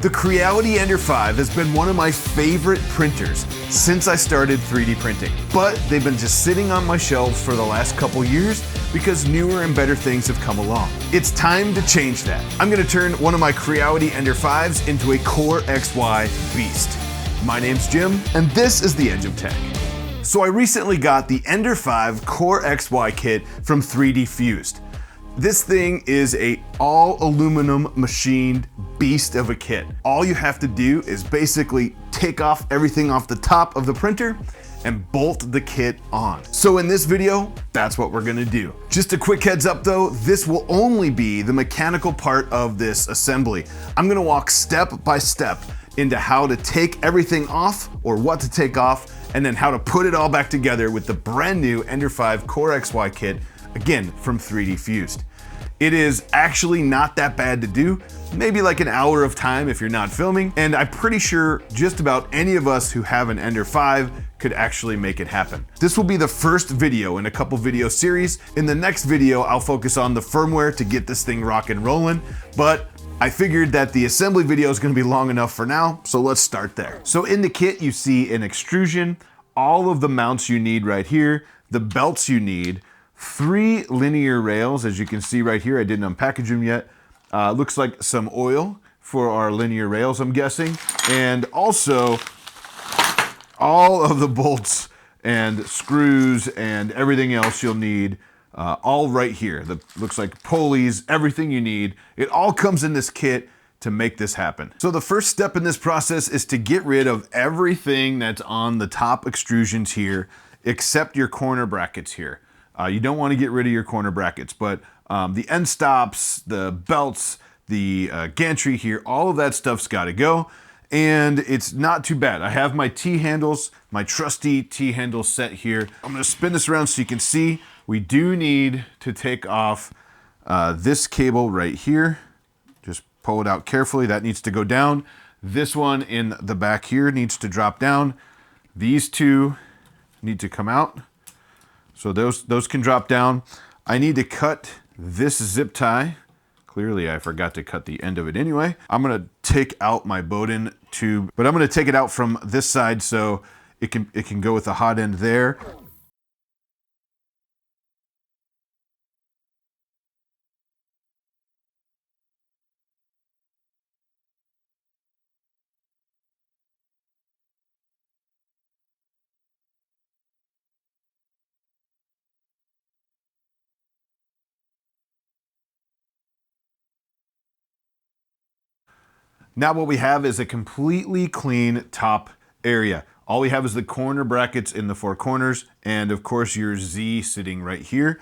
The CoreXY Ender 5 has been one of my favorite printers since I started 3D printing, but they've been just sitting on my shelves for the last couple years because newer and better things have come along. It's time to change that. I'm gonna turn one of my CoreXY Ender 5s into a CoreXY beast. My name's Jim, and this is the Edge of Tech. So I recently got the Ender 5 CoreXY kit from 3D Fused. This thing is a all aluminum machined beast of a kit. All you have to do is basically take off everything off the top of the printer and bolt the kit on. So in this video, that's what we're gonna do. Just a quick heads up though, this will only be the mechanical part of this assembly. I'm gonna walk step by step into how to take everything off or what to take off, and then how to put it all back together with the brand new Ender 5 CoreXY kit, again from 3D Fused. It is actually not that bad to do, maybe like an hour of time if you're not filming, and I'm pretty sure just about any of us who have an Ender 5 could actually make it happen. This will be the first video in a couple video series. In the next video, I'll focus on the firmware to get this thing rock and rolling, but I figured that the assembly video is gonna be long enough for now, so let's start there. So in the kit, you see an extrusion, all of the mounts you need right here, the belts you need, 3 linear rails, as you can see right here. I didn't unpackage them yet. Looks like some oil for our linear rails, I'm guessing. And also all of the bolts and screws and everything else you'll need, all right here. Looks like pulleys, everything you need. It all comes in this kit to make this happen. So the first step in this process is to get rid of everything that's on the top extrusions here, except your corner brackets here. You don't want to get rid of your corner brackets, but the end stops, the belts, the gantry here, all of that stuff's got to go. And it's not too bad. I have my T-handles, my trusty T-handle set here. I'm going to spin this around so you can see. We do need to take off this cable right here. Just pull it out carefully. That needs to go down. This one in the back here needs to drop down. These two need to come out. So those can drop down. I need to cut this zip tie. Clearly I forgot to cut the end of it anyway. I'm gonna take out my Bowden tube, but I'm gonna take it out from this side so it can go with the hot end there. Now what we have is a completely clean top area. All we have is the corner brackets in the 4 corners, and of course your Z sitting right here.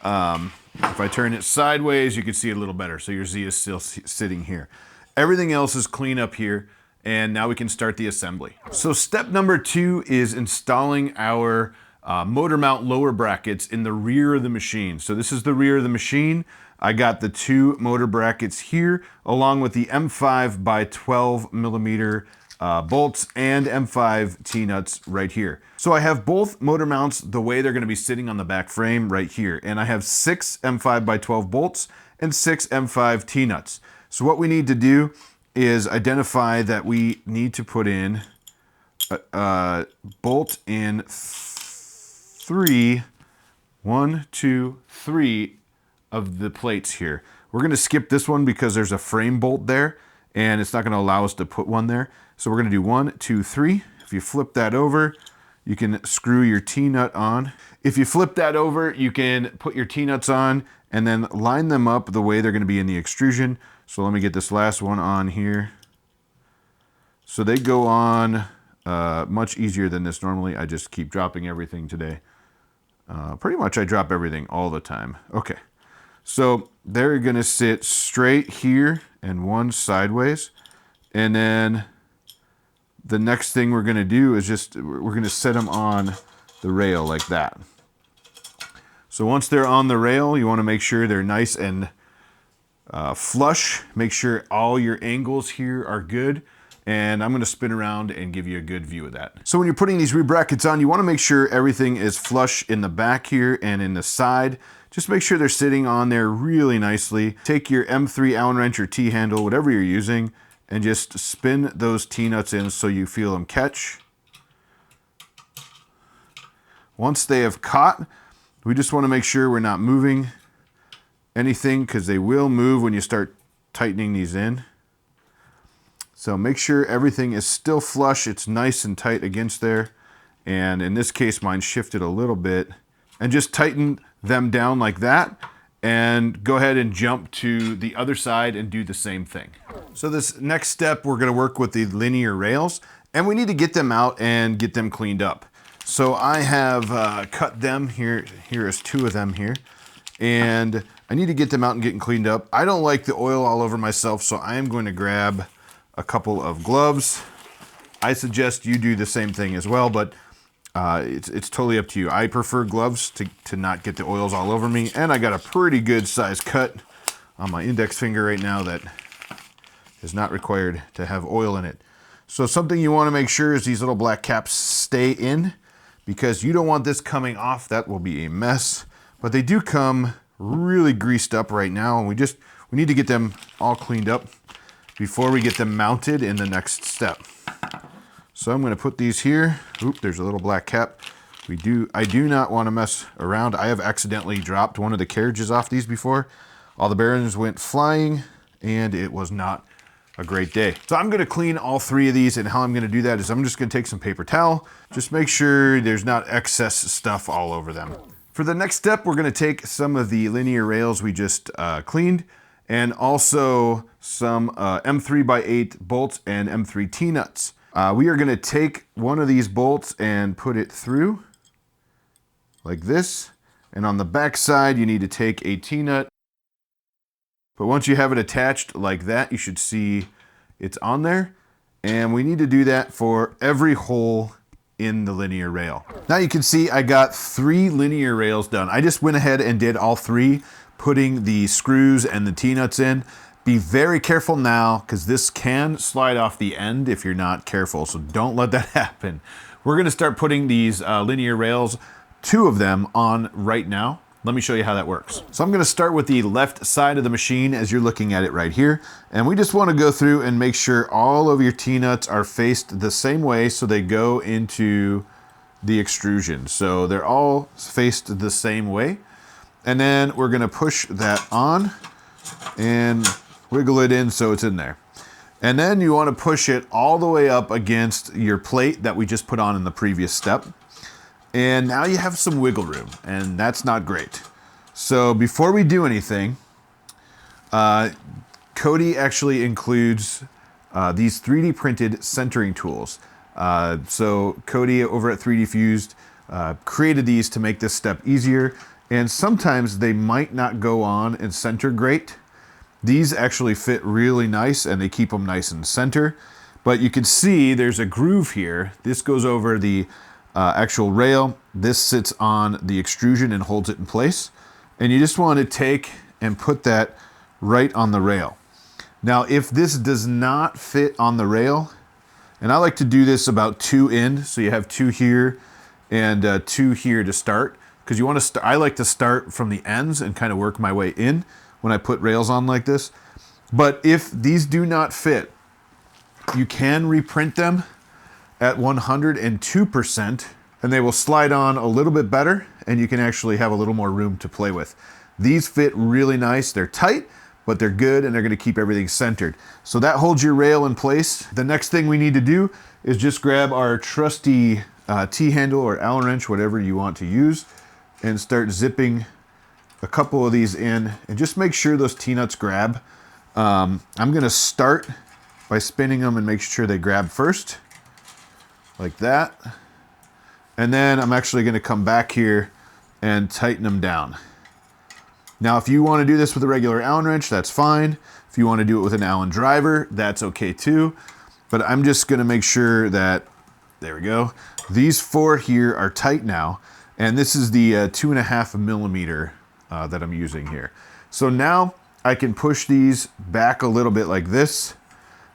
If I turn it sideways, you can see it a little better. So your Z is still sitting here. Everything else is clean up here, and now we can start the assembly. So step number 2 is installing our motor mount lower brackets in the rear of the machine. So this is the rear of the machine. I got the 2 motor brackets here, along with the M5 by 12 millimeter bolts and M5 T-nuts right here. So I have both motor mounts the way they're gonna be sitting on the back frame right here. And I have 6 M5 by 12 bolts and 6 M5 T-nuts. So what we need to do is identify that we need to put in a bolt in 3, 1, 2, 3 of the plates here. We're gonna skip this one because there's a frame bolt there and it's not gonna allow us to put one there. So we're gonna do 1, 2, 3. If you flip that over, you can screw your T-nut on. If you flip that over, you can put your T-nuts on and then line them up the way they're gonna be in the extrusion. So let me get this last one on here. So they go on much easier than this normally. I just keep dropping everything today. Pretty much I drop everything all the time. Okay. So they're gonna sit straight here and one sideways. And then the next thing we're gonna do is we're gonna set them on the rail like that. So once they're on the rail, you wanna make sure they're nice and flush. Make sure all your angles here are good. And I'm gonna spin around and give you a good view of that. So when you're putting these rear brackets on, you wanna make sure everything is flush in the back here and in the side. Just make sure they're sitting on there really nicely. Take your M3 Allen wrench or T-handle, whatever you're using, and just spin those T-nuts in so you feel them catch. Once they have caught, we just want to make sure we're not moving anything, because they will move when you start tightening these in. So make sure everything is still flush. It's nice and tight against there. And in this case, mine shifted a little bit. And just tighten them down like that. And go ahead and jump to the other side and do the same thing. So this next step, we're gonna work with the linear rails. And we need to get them out and get them cleaned up. So I have cut them here. Here is 2 of them here. And I need to get them out and getting cleaned up. I don't like the oil all over myself, so I am going to grab a couple of gloves. I suggest you do the same thing as well, but it's totally up to you. I prefer gloves to not get the oils all over me, and I got a pretty good size cut on my index finger right now that is not required to have oil in it. So something you want to make sure is these little black caps stay in, because you don't want this coming off. That will be a mess. But they do come really greased up right now, and we need to get them all cleaned up before we get them mounted in the next step. So I'm going to put these here. Oop, there's a little black cap. I do not want to mess around. I have accidentally dropped one of the carriages off these before. All the bearings went flying, and it was not a great day. So I'm going to clean all 3 of these, and how I'm going to do that is I'm just going to take some paper towel. Just make sure there's not excess stuff all over them. For the next step, we're going to take some of the linear rails we just cleaned, and also some M3x8 bolts and M3 T-nuts. We are going to take one of these bolts and put it through like this. And on the back side, you need to take a T-nut. But once you have it attached like that, you should see it's on there. And we need to do that for every hole in the linear rail. Now you can see I got 3 linear rails done. I just went ahead and did all 3, putting the screws and the T-nuts in. Be very careful now, because this can slide off the end if you're not careful, so don't let that happen. We're going to start putting these linear rails, 2 of them, on right now. Let me show you how that works. So I'm going to start with the left side of the machine as you're looking at it right here. And we just want to go through and make sure all of your T-nuts are faced the same way so they go into the extrusion. So they're all faced the same way. And then we're going to push that on and wiggle it in so it's in there. And then you want to push it all the way up against your plate that we just put on in the previous step. And now you have some wiggle room, and that's not great. So before we do anything, Cody actually includes these 3D printed centering tools. So Cody over at 3D Fused created these to make this step easier, and sometimes they might not go on and center great. These actually fit really nice, and they keep them nice and center. But you can see there's a groove here. This goes over the actual rail. This sits on the extrusion and holds it in place. And you just want to take and put that right on the rail. Now, if this does not fit on the rail, and I like to do this about 2 in, so you have 2 here and 2 here to start, because you want to I like to start from the ends and kind of work my way in when I put rails on like this. But if these do not fit, you can reprint them at 102%, and they will slide on a little bit better, and you can actually have a little more room to play with. These fit really nice. They're tight, but they're good, and they're going to keep everything centered. So that holds your rail in place. The next thing we need to do is just grab our trusty T-handle or Allen wrench, whatever you want to use, and start zipping a couple of these in, and just make sure those T-nuts grab. I'm going to start by spinning them and make sure they grab first, like that. And then I'm actually going to come back here and tighten them down. Now, if you want to do this with a regular Allen wrench, that's fine. If you want to do it with an Allen driver, that's okay too. But I'm just going to make sure that, there we go. These 4 here are tight now. And this is the 2.5 millimeter that I'm using here. So now I can push these back a little bit like this,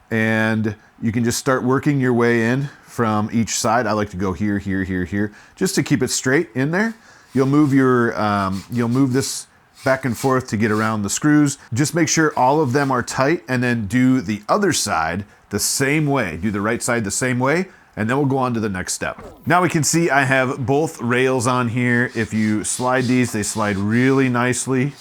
and you can just start working your way in from each side. I like to go here, here, here, here, just to keep it straight in there. You'll move your, you'll move this back and forth to get around the screws. Just make sure all of them are tight, and then do the other side the same way. Do the right side the same way, and then we'll go on to the next step. Now we can see I have both rails on here. If you slide these, they slide really nicely.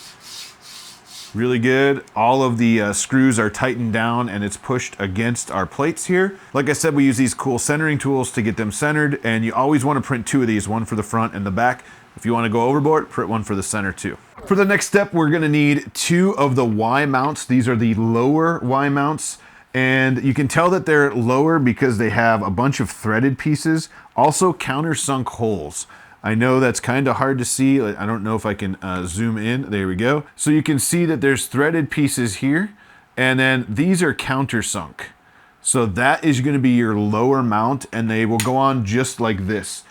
Really good. All of the screws are tightened down and it's pushed against our plates here. Like I said, we use these cool centering tools to get them centered, and you always want to print 2 of these, one for the front and the back. If you want to go overboard, print one for the center too. For the next step, we're going to need 2 of the Y mounts. These are the lower Y mounts, and you can tell that they're lower because they have a bunch of threaded pieces, also countersunk holes. I know that's kind of hard to see. I don't know if I can zoom in. There we go. So you can see that there's threaded pieces here, and then these are countersunk. So that is going to be your lower mount, and they will go on just like this.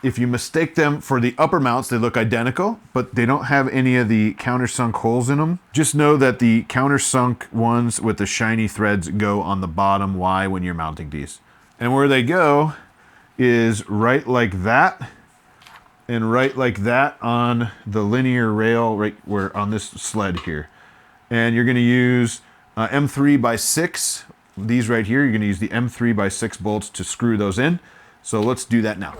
If you mistake them for the upper mounts, they look identical, but they don't have any of the countersunk holes in them. Just know that the countersunk ones with the shiny threads go on the bottom Y when you're mounting these. And where they go is right like that, and right like that on the linear rail right where on this sled here. And you're going to use M3x6, these right here. You're going to use the M3x6 bolts to screw those in. So let's do that now.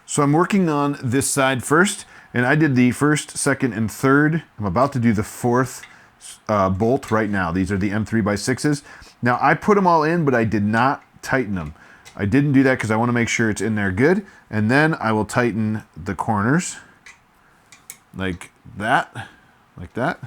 So I'm working on this side first, and I did the first, second, and third. I'm about to do the 4th bolt right now. These are the M3x6s. Now I put them all in, but I did not tighten them. I didn't do that because I want to make sure it's in there good. And then I will tighten the corners like that, like that.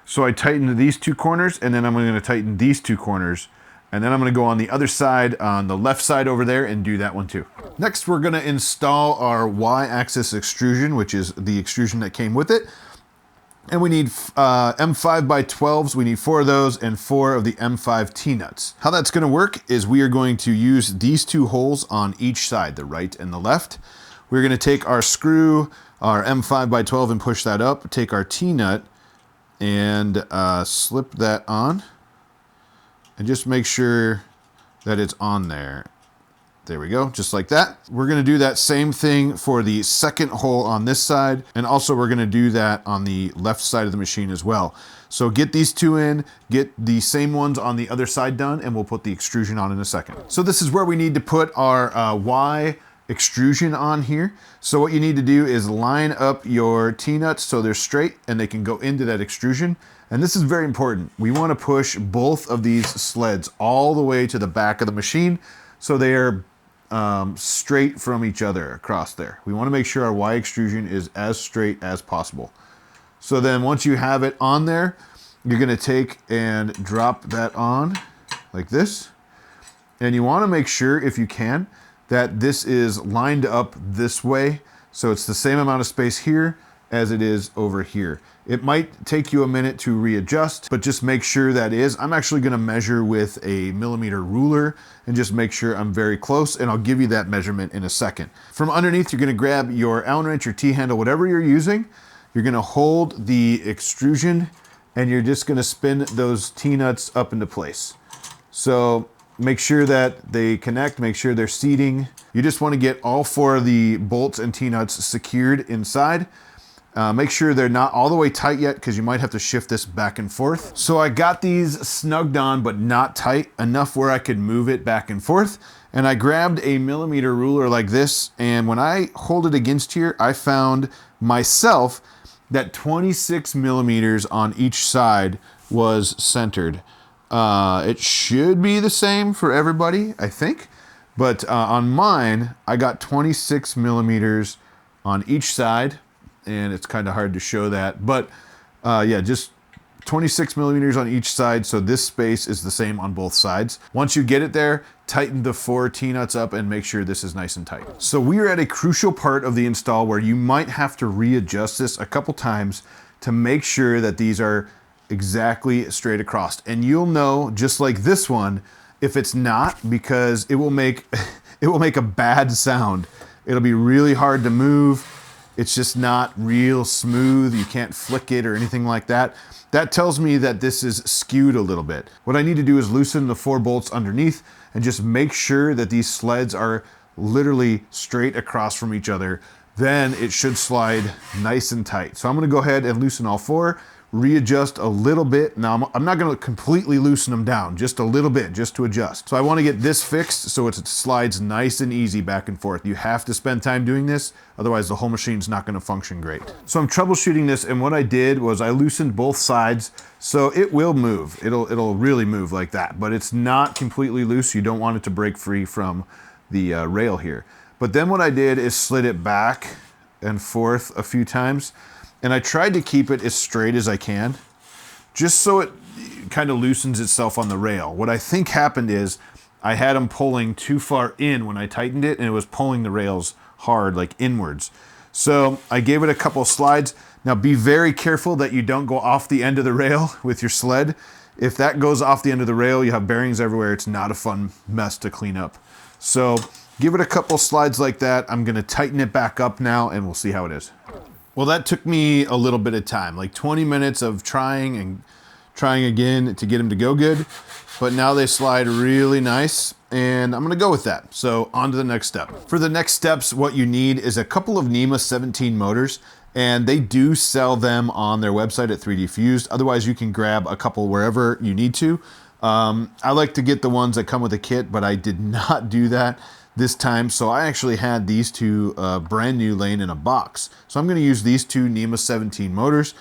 So I tightened these 2 corners, and then I'm going to tighten these 2 corners. And then I'm going to go on the other side, on the left side over there, and do that one too. Next, we're going to install our Y-axis extrusion, which is the extrusion that came with it. And we need M5x12s. We need 4 of those and 4 of the M5 T-nuts. How that's going to work is we are going to use these 2 holes on each side, the right and the left. We're going to take our screw, our M5x12, and push that up. Take our T-nut and slip that on. And just make sure that it's on there. There we go, just like that. We're gonna do that same thing for the second hole on this side, and also we're gonna do that on the left side of the machine as well. So get these 2 in, get the same ones on the other side done, and we'll put the extrusion on in a second. So this is where we need to put our Y extrusion on here. So what you need to do is line up your T-nuts so they're straight and they can go into that extrusion. And this is very important. We want to push both of these sleds all the way to the back of the machine so they are straight from each other across there. We want to make sure our Y extrusion is as straight as possible. So then once you have it on there, you're going to take and drop that on like this. And you want to make sure, if you can, that this is lined up this way. So it's the same amount of space here as it is over here. It might take you a minute to readjust, but just make sure that is. I'm actually going to measure with a millimeter ruler and just make sure I'm very close, and I'll give you that measurement in a second. From underneath, you're going to grab your Allen wrench or T-handle, whatever you're using. You're going to hold the extrusion, and you're just going to spin those T-nuts up into place. So make sure that they connect, make sure they're seating. You just want to get all 4 of the bolts and T-nuts secured inside. Make sure they're not all the way tight yet, because you might have to shift this back and forth. So I got these snugged on, but not tight enough where I could move it back and forth. And I grabbed a millimeter ruler like this, and when I hold it against here, I found myself that 26 millimeters on each side was centered. It should be the same for everybody, I think. But on mine, I got 26 millimeters on each side. And it's kind of hard to show that, but yeah, just 26 millimeters on each side, so this space is the same on both sides. Once you get it there, tighten the 4 T-nuts up and make sure this is nice and tight. So we are at a crucial part of the install where you might have to readjust this a couple times to make sure that these are exactly straight across. And you'll know, just like this one, if it's not, because it will make a bad sound. It'll be really hard to move. It's just not real smooth. You can't flick it or anything like that. That tells me that this is skewed a little bit. What I need to do is loosen the 4 bolts underneath and just make sure that these sleds are literally straight across from each other. then it should slide nice and tight. So I'm gonna go ahead and loosen all four, readjust a little bit. Now I'm not gonna completely loosen them down, just a little bit, just to adjust. So I wanna get this fixed so it slides nice and easy back and forth. You have to spend time doing this, otherwise the whole machine's not gonna function great. So I'm troubleshooting this, and what I did was I loosened both sides, so it will move. It'll really move like that, but it's not completely loose. You don't want it to break free from the rail here. But then what I did is slid it back and forth a few times, and I tried to keep it as straight as I can, just so it kind of loosens itself on the rail. What I think happened is I had them pulling too far in when I tightened it, and it was pulling the rails hard, like inwards. So I gave it a couple slides. Now be very careful that you don't go off the end of the rail with your sled. If that goes off the end of the rail, you have bearings everywhere. It's not a fun mess to clean up. So give it a couple slides like that. I'm gonna tighten it back up now, and we'll see how it is. Well, that took me a little bit of time, like 20 minutes of trying and trying again to get them to go good. But now they slide really nice, and I'm gonna go with that. So on to the next step. For the next steps, what you need is a couple of NEMA 17 motors, and they do sell them on their website at 3D Fused. Otherwise, you can grab a couple wherever you need to. I like to get the ones that come with a kit, but I did not do that this time. So I actually had these two brand new laying in a box. So I'm gonna use these two NEMA 17 motors,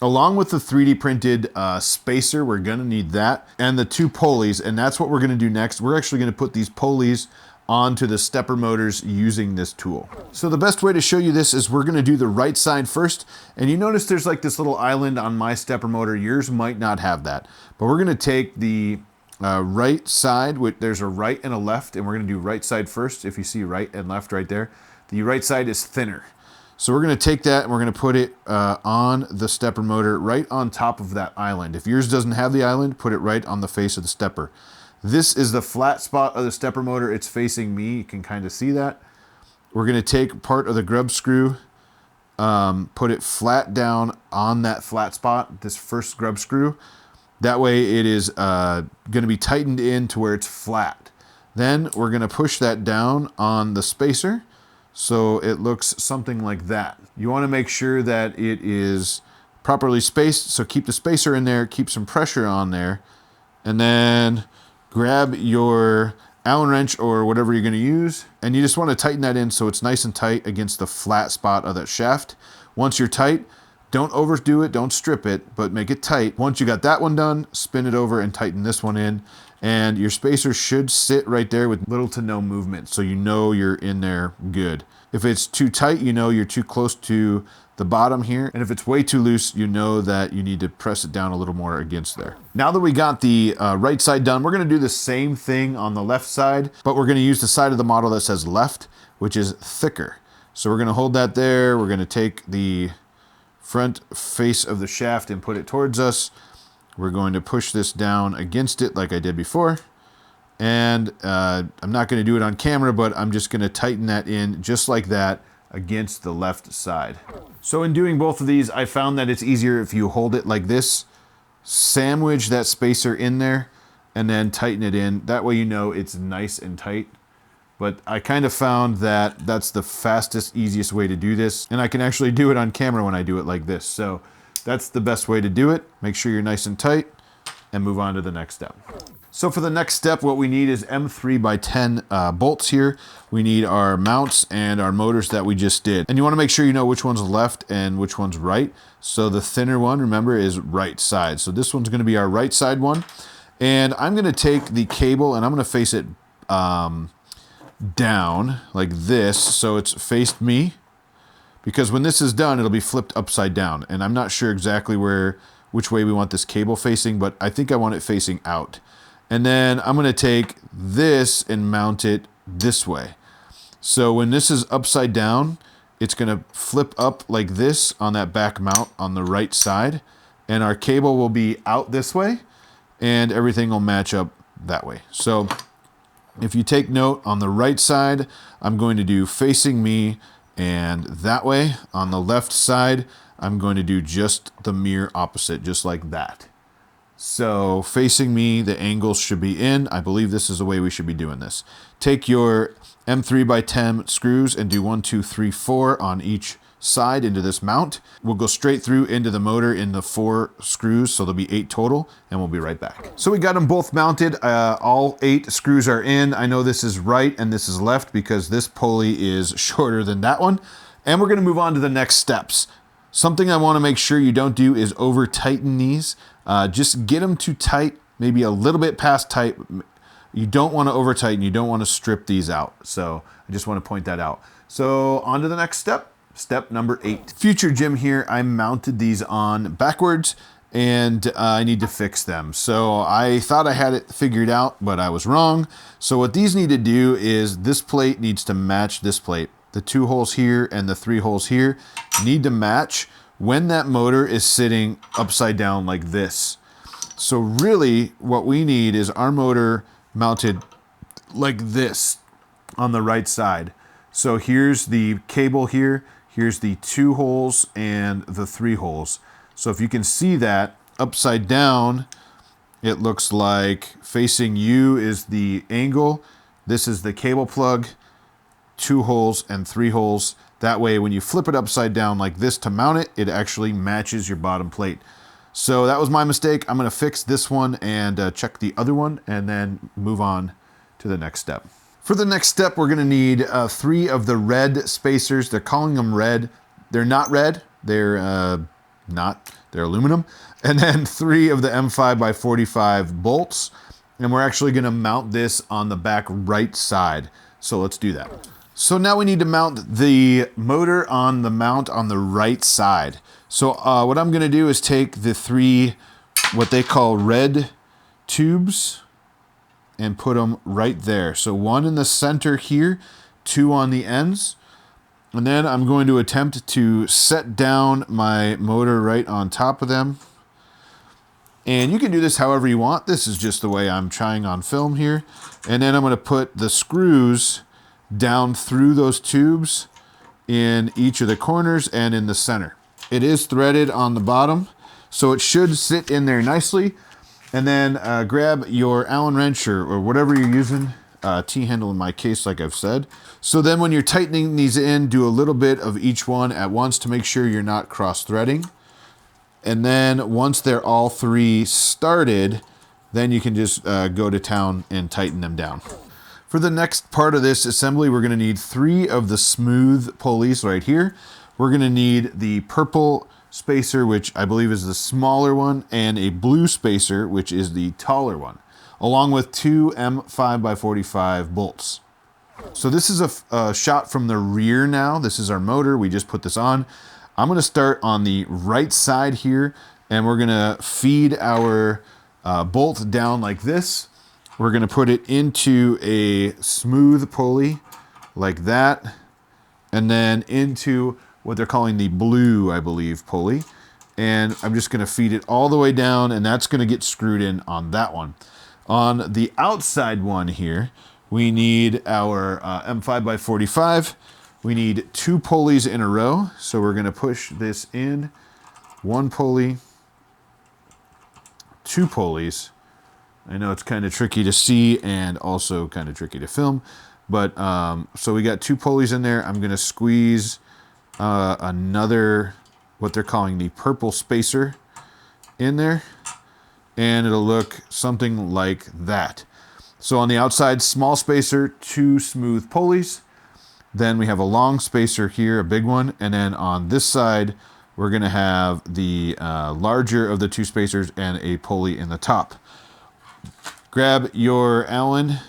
along with the 3D printed spacer. We're gonna need that, and the two pulleys, and that's what we're gonna do next. We're actually gonna put these pulleys onto the stepper motors using this tool. So the best way to show you this is we're gonna do the right side first, and you notice there's like this little island on my stepper motor. Yours might not have that, but we're gonna take the right side, there's a right and a left, and we're gonna do right side first. If you see right and left right there, the right side is thinner. So we're gonna take that and we're gonna put it on the stepper motor right on top of that island. If yours doesn't have the island, put it right on the face of the stepper. This is the flat spot of the stepper motor. It's facing me, you can kind of see that. We're gonna take part of the grub screw, put it flat down on that flat spot, this first grub screw. That way it is gonna be tightened in to where it's flat. Then we're gonna push that down on the spacer so it looks something like that. You wanna make sure that it is properly spaced, so keep the spacer in there, keep some pressure on there, and then grab your Allen wrench or whatever you're gonna use, and you just wanna tighten that in so it's nice and tight against the flat spot of that shaft. Once you're tight, don't overdo it, don't strip it, but make it tight. Once you got that one done, spin it over and tighten this one in, and your spacer should sit right there with little to no movement, so you know you're in there good. If it's too tight, you know you're too close to the bottom here, and if it's way too loose, you know that you need to press it down a little more against there. Now that we got the right side done, we're gonna do the same thing on the left side, but we're gonna use the side of the model that says left, which is thicker. So we're gonna hold that there, we're gonna take the front face of the shaft and put it towards us. We're going to push this down against it like I did before. And I'm not gonna do it on camera, but I'm just gonna tighten that in just like that against the left side. So in doing both of these, I found that it's easier if you hold it like this, sandwich that spacer in there, and then tighten it in. That way you know it's nice and tight. But I kind of found that that's the fastest, easiest way to do this. And I can actually do it on camera when I do it like this. So that's the best way to do it. Make sure you're nice and tight and move on to the next step. So for the next step, what we need is M3x10 bolts here. We need our mounts and our motors that we just did. And you wanna make sure you know which one's left and which one's right. So the thinner one, remember, is right side. So this one's gonna be our right side one. And I'm gonna take the cable and I'm gonna face it down like this, so it's faced me, because when this is done it'll be flipped upside down, and I'm not sure exactly which way we want this cable facing, but I think I want it facing out. And then I'm going to take this and mount it this way, so when this is upside down it's going to flip up like this on that back mount on the right side, and our cable will be out this way and everything will match up that way. So if you take note, on the right side, I'm going to do facing me and that way. On the left side, I'm going to do just the mirror opposite, just like that. So facing me, the angles should be in. I believe this is the way we should be doing this. Take your M3x10 screws and do 1, 2, 3, 4 on each side into this mount. We'll go straight through into the motor in the 4 screws, so there'll be 8 total, and we'll be right back. So we got them both mounted. All 8 screws are in. I know this is right and this is left because this pulley is shorter than that one. And we're gonna move on to the next steps. Something I wanna make sure you don't do is over tighten these. Just get them to tight, maybe a little bit past tight. You don't wanna over tighten, you don't wanna strip these out. So I just wanna point that out. So on to the next step. Step number 8. Future Jim here, I mounted these on backwards and I need to fix them. So I thought I had it figured out, but I was wrong. So what these need to do is this plate needs to match this plate. The 2 holes here and the 3 holes here need to match when that motor is sitting upside down like this. So really what we need is our motor mounted like this on the right side. So here's the cable here. Here's the 2 holes and the 3 holes. So if you can see that upside down, it looks like facing you is the angle. This is the cable plug, 2 holes and 3 holes. That way, when you flip it upside down like this to mount it, it actually matches your bottom plate. So that was my mistake. I'm gonna fix this one and check the other one and then move on to the next step. For the next step, we're gonna need 3 of the red spacers. They're calling them red. They're not red, they're they're aluminum. And then 3 of the M5x45 bolts. And we're actually gonna mount this on the back right side. So let's do that. So now we need to mount the motor on the mount on the right side. So what I'm gonna do is take the 3, what they call red tubes, and put them right there. So 1 in the center here, 2 on the ends. And then I'm going to attempt to set down my motor right on top of them. And you can do this however you want. This is just the way I'm trying on film here. And then I'm gonna put the screws down through those tubes in each of the corners and in the center. It is threaded on the bottom, so it should sit in there nicely. And then grab your Allen wrench or whatever you're using, T-handle in my case, like I've said. So then when you're tightening these in, do a little bit of each one at once to make sure you're not cross-threading. And then once they're all 3 started, then you can just go to town and tighten them down. For the next part of this assembly, we're gonna need 3 of the smooth pulleys right here. We're gonna need the purple spacer, which I believe is the smaller one, and a blue spacer, which is the taller one, along with 2 M5x45 bolts. So this is a shot from the rear now. This is our motor. We just put this on. I'm gonna start on the right side here, and we're gonna feed our bolt down like this. We're gonna put it into a smooth pulley like that, and then into what they're calling the blue, I believe, pulley. And I'm just gonna feed it all the way down, and that's gonna get screwed in on that one. On the outside one here, we need our M5x45. We need 2 pulleys in a row. So we're gonna push this in, 1 pulley, 2 pulleys. I know it's kind of tricky to see and also kind of tricky to film, but so we got 2 pulleys in there. I'm gonna squeeze another, what they're calling the purple spacer in there, and it'll look something like that. So on the outside, small spacer, 2 smooth pulleys. Then we have a long spacer here, a big one. And then on this side, we're gonna have the larger of the 2 spacers and a pulley in the top. Grab your Allen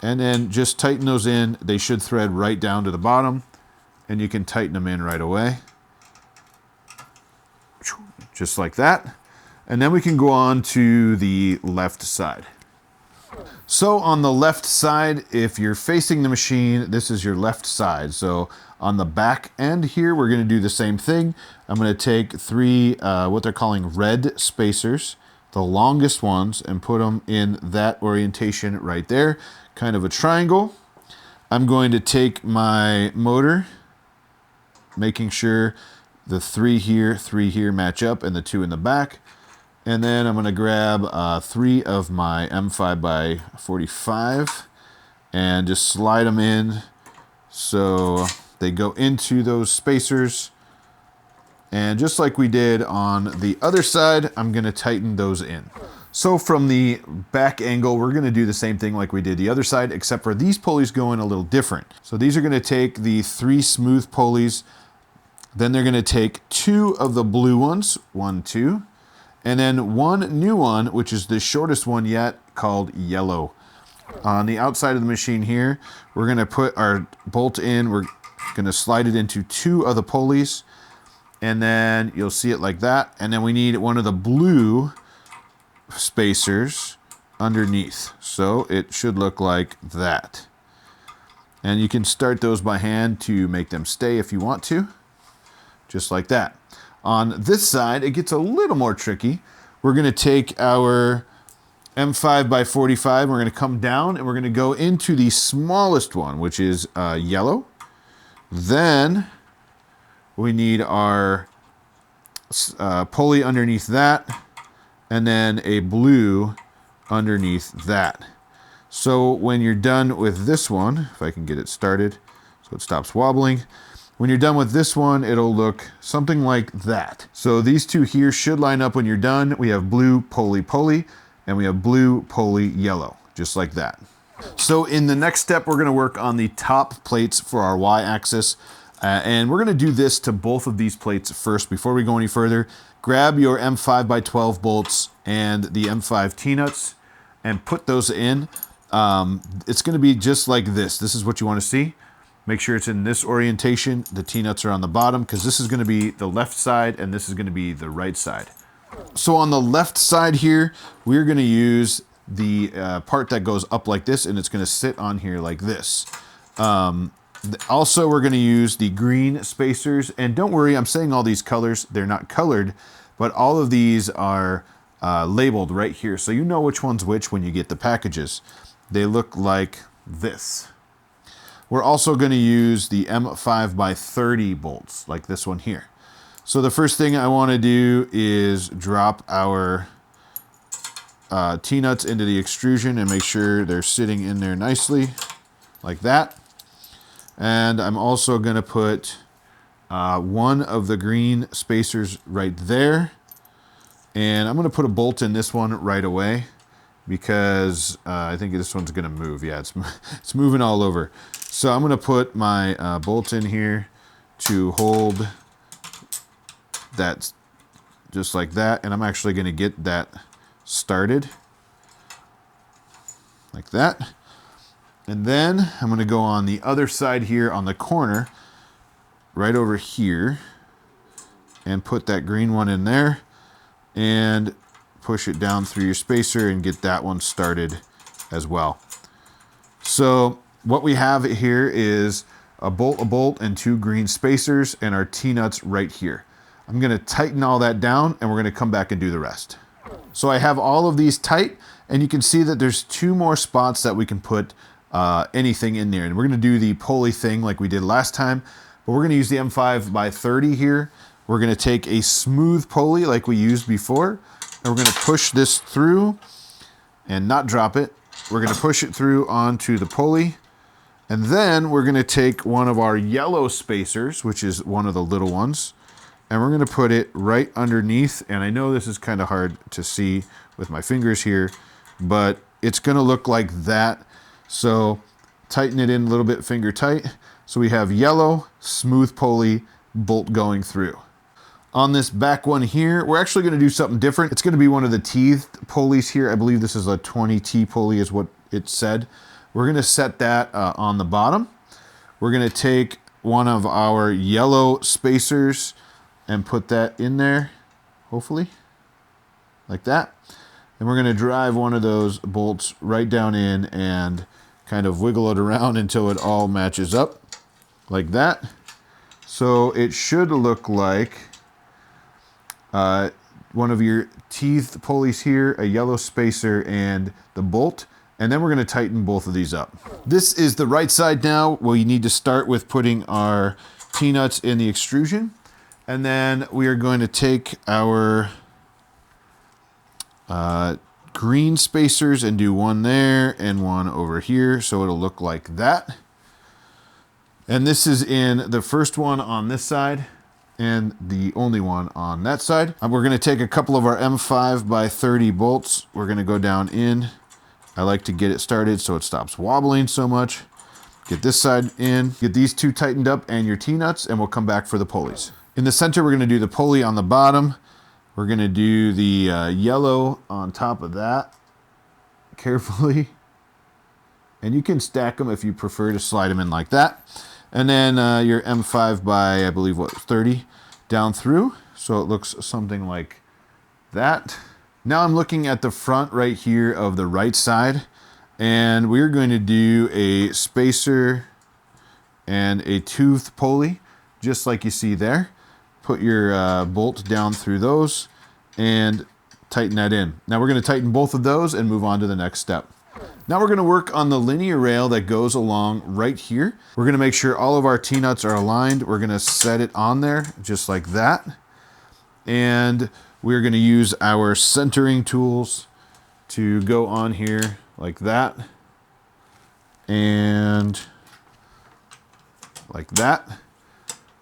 and then just tighten those in. They should thread right down to the bottom, and you can tighten them in right away. Just like that. And then we can go on to the left side. So on the left side, if you're facing the machine, this is your left side. So on the back end here, we're gonna do the same thing. I'm gonna take 3, what they're calling red spacers, the longest ones, and put them in that orientation right there, kind of a triangle. I'm going to take my motor, making sure the 3 here match up and the 2 in the back. And then I'm going to grab 3 of my M5 by 45 and just slide them in so they go into those spacers. And just like we did on the other side, I'm going to tighten those in. So from the back angle, we're going to do the same thing like we did the other side, except for these pulleys go in a little different. So these are going to take the 3 smooth pulleys. Then they're going to take 2 of the blue ones, 1, 2, and then 1 new one, which is the shortest one yet, called yellow. On the outside of the machine here, we're going to put our bolt in. We're going to slide it into 2 of the pulleys, and then you'll see it like that. And then we need one of the blue spacers underneath. So it should look like that. And you can start those by hand to make them stay if you want to, just like that. On this side, it gets a little more tricky. We're going to take our M5 by 45, we're going to come down and we're going to go into the smallest one, which is yellow. Then we need our pulley underneath that, and then a blue underneath that. So when you're done with this one, if I can get it started so it stops wobbling, when you're done with this one, it'll look something like that. So these 2 here should line up when you're done. We have blue pulley pulley, and we have blue pulley yellow, just like that. So in the next step, we're going to work on the top plates for our Y-axis. And we're going to do this to both of these plates first before we go any further. Grab your M5 by 12 bolts and the M5 T-nuts and put those in. It's going to be just like this. This is what you want to see. Make sure it's in this orientation. The T-nuts are on the bottom because this is going to be the left side and this is going to be the right side. So on the left side here, we're going to use the part that goes up like this, and it's going to sit on here like this. Also, we're going to use the green spacers, and don't worry, I'm saying all these colors, they're not colored, but all of these are labeled right here, so you know which one's which when you get the packages. They look like this. We're also going to use the M5 by 30 bolts, like this one here. So the first thing I want to do is drop our T-nuts into the extrusion and make sure they're sitting in there nicely, like that. And I'm also going to put 1 of the green spacers right there. And I'm going to put a bolt in this one right away because I think this one's going to move. Yeah, it's moving all over. So I'm going to put my bolt in here to hold that just like that, and I'm actually going to get that started like that. And then I'm going to go on the other side here on the corner right over here and put that green one in there and push it down through your spacer and get that one started as well. So what we have here is a bolt, and 2 green spacers and our T-nuts right here. I'm going to tighten all that down and we're going to come back and do the rest. So I have all of these tight, and you can see that there's 2 more spots that we can put anything in there. And we're going to do the pulley thing like we did last time, but we're going to use the M5 by 30 here. We're going to take a smooth pulley like we used before, and we're going to push this through and not drop it. We're going to push it through onto the pulley. And then we're going to take one of our yellow spacers, which is one of the little ones, and we're going to put it right underneath. And I know this is kind of hard to see with my fingers here, but it's going to look like that. So tighten it in a little bit, finger tight. So we have yellow, smooth pulley, bolt going through. On this back one here, we're actually going to do something different. It's going to be one of the teethed pulleys here. I believe this is a 20T pulley is what it said. We're going to set that on the bottom. We're going to take one of our yellow spacers and put that in there, hopefully, like that. And we're going to drive one of those bolts right down in and kind of wiggle it around until it all matches up, like that. So it should look like one of your teeth pulleys here, a yellow spacer, and the bolt. And then we're going to tighten both of these up. This is the right side now. We need to start with putting our T-nuts in the extrusion. And then we are going to take our green spacers and do one there and one over here, so it'll look like that. And this is in the first one on this side and the only one on that side. We're going to take a couple of our M5 by 30 bolts. We're going to go down in. I like to get it started so it stops wobbling so much. Get this side in, get these two tightened up and your T-nuts, and we'll come back for the pulleys. In the center, we're going to do the pulley on the bottom. We're going to do the yellow on top of that carefully. And you can stack them if you prefer to slide them in like that. And then your M5 by, I believe, 30 down through. So it looks something like that. Now I'm looking at the front right here of the right side. And we're going to do a spacer and a tooth pulley, just like you see there. Put your bolt down through those and tighten that in. Now we're going to tighten both of those and move on to the next step. Now we're going to work on the linear rail that goes along right here. We're going to make sure all of our T-nuts are aligned. We're going to set it on there just like that. And we're going to use our centering tools to go on here like that. And like that.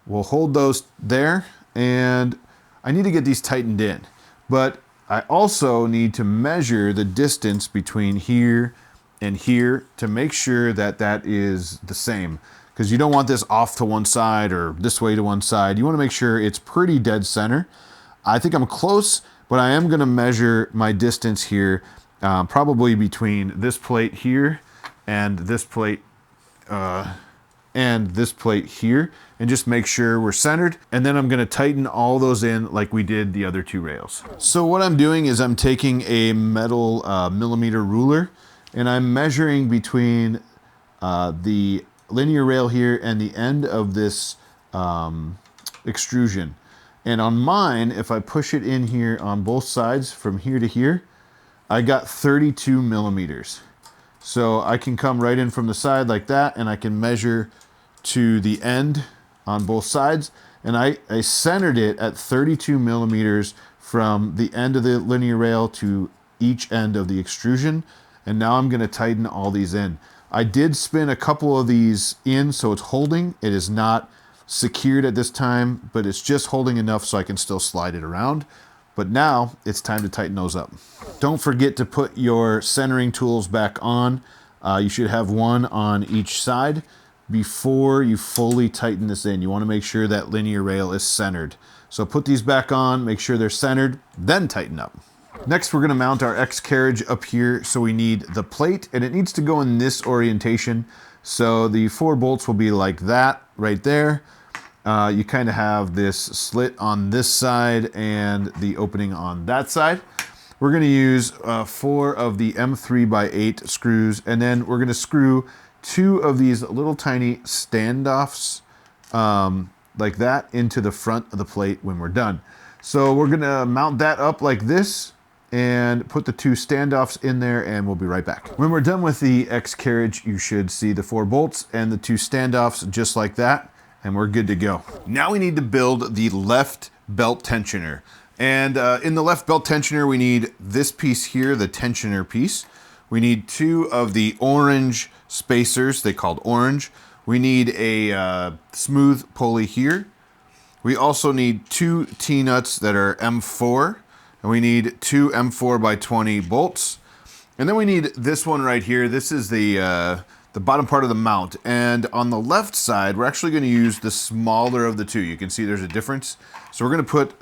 We'll hold those there, and I need to get these tightened in. But I also need to measure the distance between here and here to make sure that that is the same. Because you don't want this off to one side or this way to one side. You want to make sure it's pretty dead center. I think I'm close, but I am going to measure my distance here, probably between this plate here and this plate here, and just make sure we're centered. And then I'm going to tighten all those in like we did the other two rails. So what I'm doing is I'm taking a metal millimeter ruler, and I'm measuring between the linear rail here and the end of this extrusion. And on mine, if I push it in here on both sides from here to here, I got 32 millimeters. So I can come right in from the side like that, and I can measure to the end on both sides. And I centered it at 32 millimeters from the end of the linear rail to each end of the extrusion. And now I'm going to tighten all these in. I did spin a couple of these in, so it's holding. It is not secured at this time, but it's just holding enough so I can still slide it around. But now it's time to tighten those up. Don't forget to put your centering tools back on. You should have one on each side before you fully tighten this in. You want to make sure that linear rail is centered. So put these back on, make sure they're centered, then tighten up. Next, we're going to mount our X carriage up here. So we need the plate, and it needs to go in this orientation. So the 4 bolts will be like that right there. You kind of have this slit on this side and the opening on that side. We're going to use 4 of the M3 by 8 screws, and then we're going to screw 2 of these little tiny standoffs like that into the front of the plate when we're done. So we're going to mount that up like this and put the 2 standoffs in there, and we'll be right back. When we're done with the X carriage, you should see the 4 bolts and the 2 standoffs just like that, and we're good to go. Now we need to build the left belt tensioner. And in the left belt tensioner, we need this piece here, the tensioner piece. We need 2 of the orange spacers, they called orange. We need a smooth pulley here. We also need 2 T-nuts that are M4, and we need 2 M4 by 20 bolts. And then we need this one right here. This is the bottom part of the mount. And on the left side, we're actually going to use the smaller of the 2. You can see there's a difference. So we're going to put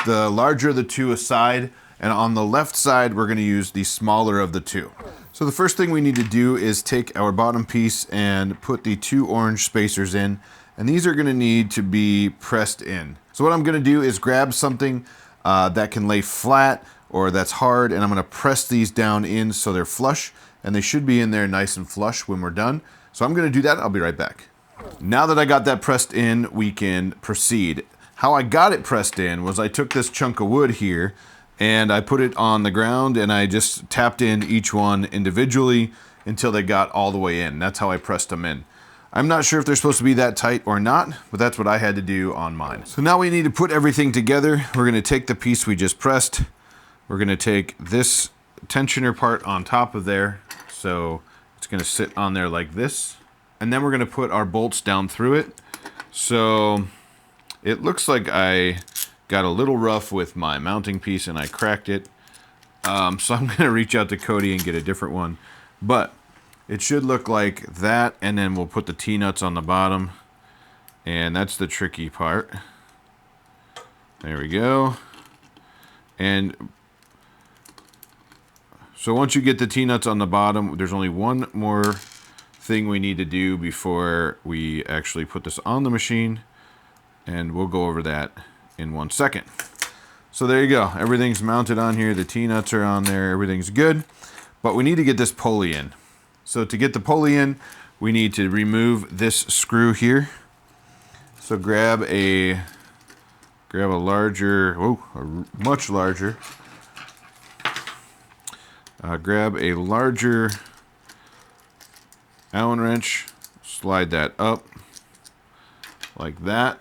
the larger of the 2 aside, and on the left side, we're going to use the smaller of the 2. So the first thing we need to do is take our bottom piece and put the 2 orange spacers in, and these are going to need to be pressed in. So what I'm going to do is grab something that can lay flat or that's hard, and I'm going to press these down in so they're flush, and they should be in there nice and flush when we're done. So I'm going to do that. I'll be right back. Now that I got that pressed in, we can proceed. How I got it pressed in was I took this chunk of wood here and I put it on the ground, and I just tapped in each one individually until they got all the way in. That's how I pressed them in. I'm not sure if they're supposed to be that tight or not, but that's what I had to do on mine. So now we need to put everything together. We're going to take the piece we just pressed, we're going to take this tensioner part on top of there. So it's going to sit on there like this. And then we're going to put our bolts down through it. So it looks like I got a little rough with my mounting piece and I cracked it. So I'm going to reach out to Cody and get a different one. But it should look like that. And then we'll put the T-nuts on the bottom. And that's the tricky part. There we go. And so once you get the T-nuts on the bottom, there's only one more thing we need to do before we actually put this on the machine. And we'll go over that in 1 second. So there you go. Everything's mounted on here. The T-nuts are on there. Everything's good. But we need to get this pulley in. So to get the pulley in, we need to remove this screw here. So grab a larger, much larger. Grab a larger Allen wrench, slide that up like that.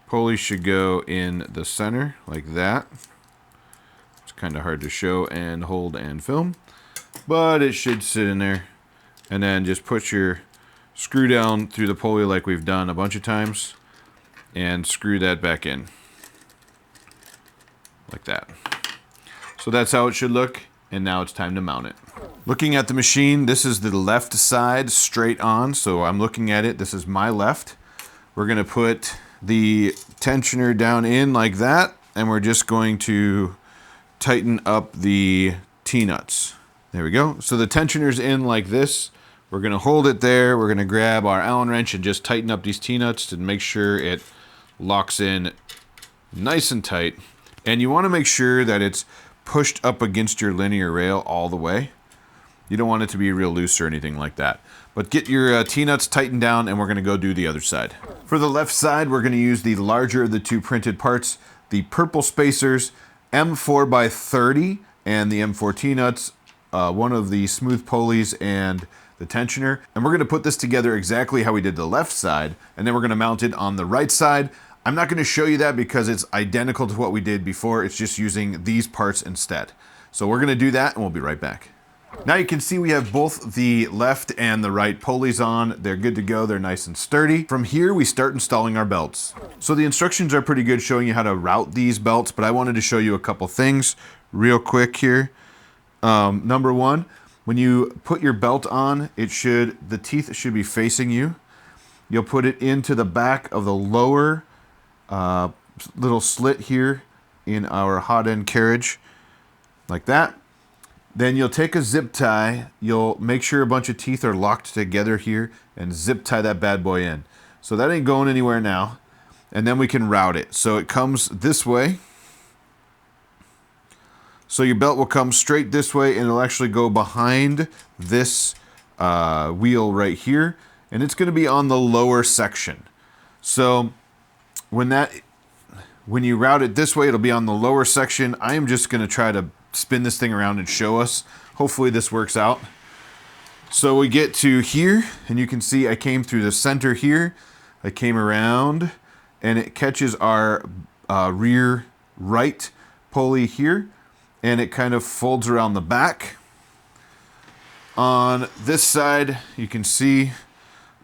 Pulley should go in the center like that. It's kind of hard to show and hold and film, but it should sit in there. And then just put your screw down through the pulley like we've done a bunch of times and screw that back in like that. So that's how it should look, and now it's time to mount it. Looking at the machine, this is the left side straight on, so I'm looking at it. This is my left. We're going to put the tensioner down in like that, and we're just going to tighten up the T-nuts. There we go. So the tensioner's in like this. We're going to hold it there. We're going to grab our Allen wrench and just tighten up these T-nuts to make sure it locks in nice and tight. And you want to make sure that it's pushed up against your linear rail all the way. You don't want it to be real loose or anything like that. But get your T-nuts tightened down, and we're going to go do the other side. For the left side, we're going to use the larger of the two printed parts, the purple spacers, M4x30, and the M4 T-nuts, one of the smooth pulleys, and the tensioner. And we're going to put this together exactly how we did the left side, and then we're going to mount it on the right side. I'm not going to show you that because it's identical to what we did before. It's just using these parts instead. So we're going to do that, and we'll be right back. Now you can see we have both the left and the right pulleys on. They're good to go. They're nice and sturdy. From here, we start installing our belts. So the instructions are pretty good showing you how to route these belts, but I wanted to show you a couple things real quick here. Number one, when you put your belt on, the teeth should be facing you. You'll put it into the back of the lower little slit here in our hot end carriage, like that. Then you'll take a zip tie, you'll make sure a bunch of teeth are locked together here and zip tie that bad boy in. So that ain't going anywhere now. And then we can route it. So it comes this way. So your belt will come straight this way, and it'll actually go behind this wheel right here. And it's going to be on the lower section. So when you route it this way, it'll be on the lower section. I am just going to try to spin this thing around and show us. Hopefully this works out. So we get to here, and you can see I came through the center here. I came around, and it catches our rear right pulley here, and it kind of folds around the back. On this side, you can see,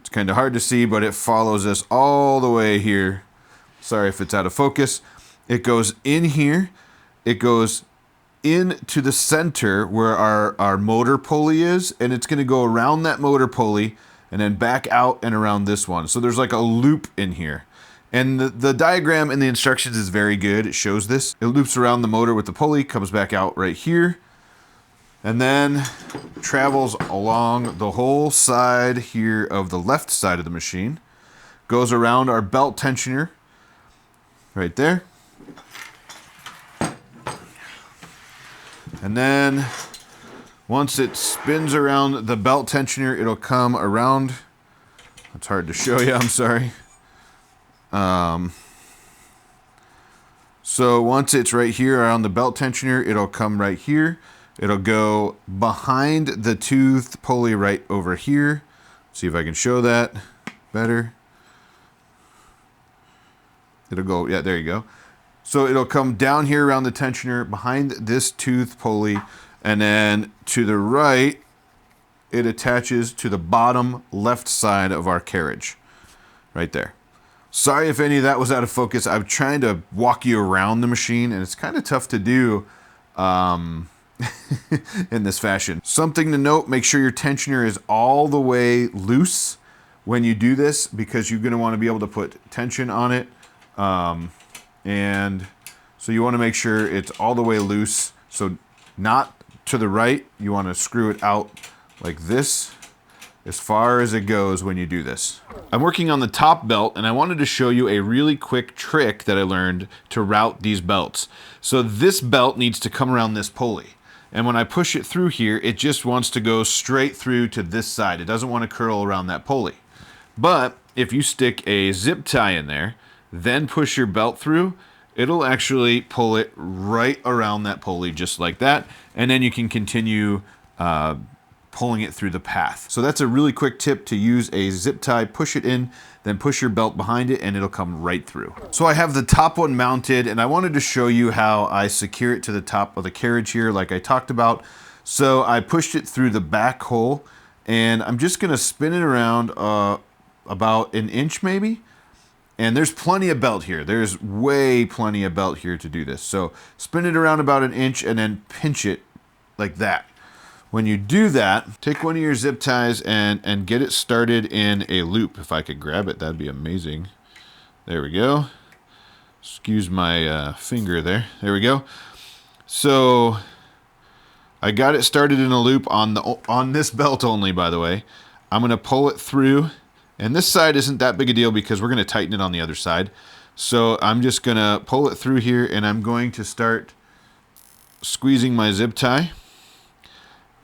it's kind of hard to see, but it follows us all the way here. Sorry if it's out of focus. It goes in here. It goes into the center where our motor pulley is, and it's going to go around that motor pulley and then back out and around this one. So there's like a loop in here. And the diagram in the instructions is very good. It shows this. It loops around the motor with the pulley, comes back out right here, and then travels along the whole side here of the left side of the machine, goes around our belt tensioner right there. And then once it spins around the belt tensioner, it'll come around. It's hard to show you, I'm sorry. So once it's right here around the belt tensioner, it'll come right here. It'll go behind the tooth pulley right over here. See if I can show that better. It'll go, yeah, there you go. So it'll come down here around the tensioner behind this tooth pulley, and then to the right, it attaches to the bottom left side of our carriage, right there. Sorry if any of that was out of focus. I'm trying to walk you around the machine, and it's kind of tough to do in this fashion. Something to note, make sure your tensioner is all the way loose when you do this, because you're going to want to be able to put tension on it. And so you want to make sure it's all the way loose. So not to the right. You want to screw it out like this as far as it goes when you do this. I'm working on the top belt, and I wanted to show you a really quick trick that I learned to route these belts. So this belt needs to come around this pulley. And when I push it through here, it just wants to go straight through to this side. It doesn't want to curl around that pulley. But if you stick a zip tie in there, then push your belt through, it'll actually pull it right around that pulley just like that. And then you can continue pulling it through the path. So that's a really quick tip, to use a zip tie, push it in, then push your belt behind it, and it'll come right through. So I have the top one mounted, and I wanted to show you how I secure it to the top of the carriage here like I talked about. So I pushed it through the back hole, and I'm just gonna spin it around about an inch maybe. And there's plenty of belt here. There's way plenty of belt here to do this. So spin it around about an inch and then pinch it like that. When you do that, take one of your zip ties and get it started in a loop. If I could grab it, that'd be amazing. There we go. Excuse my finger there. There we go. So I got it started in a loop on this belt only, by the way. I'm going to pull it through. And this side isn't that big a deal because we're going to tighten it on the other side. So I'm just going to pull it through here, and I'm going to start squeezing my zip tie.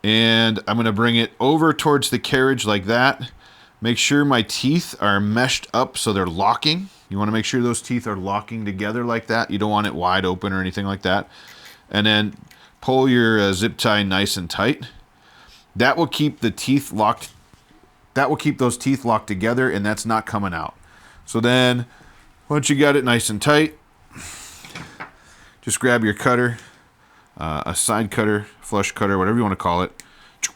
And I'm going to bring it over towards the carriage like that. Make sure my teeth are meshed up so they're locking. You want to make sure those teeth are locking together like that. You don't want it wide open or anything like that. And then pull your zip tie nice and tight. That will keep the teeth locked. That will keep those teeth locked together, and that's not coming out. So then, once you got it nice and tight, just grab your cutter, a side cutter, flush cutter, whatever you want to call it.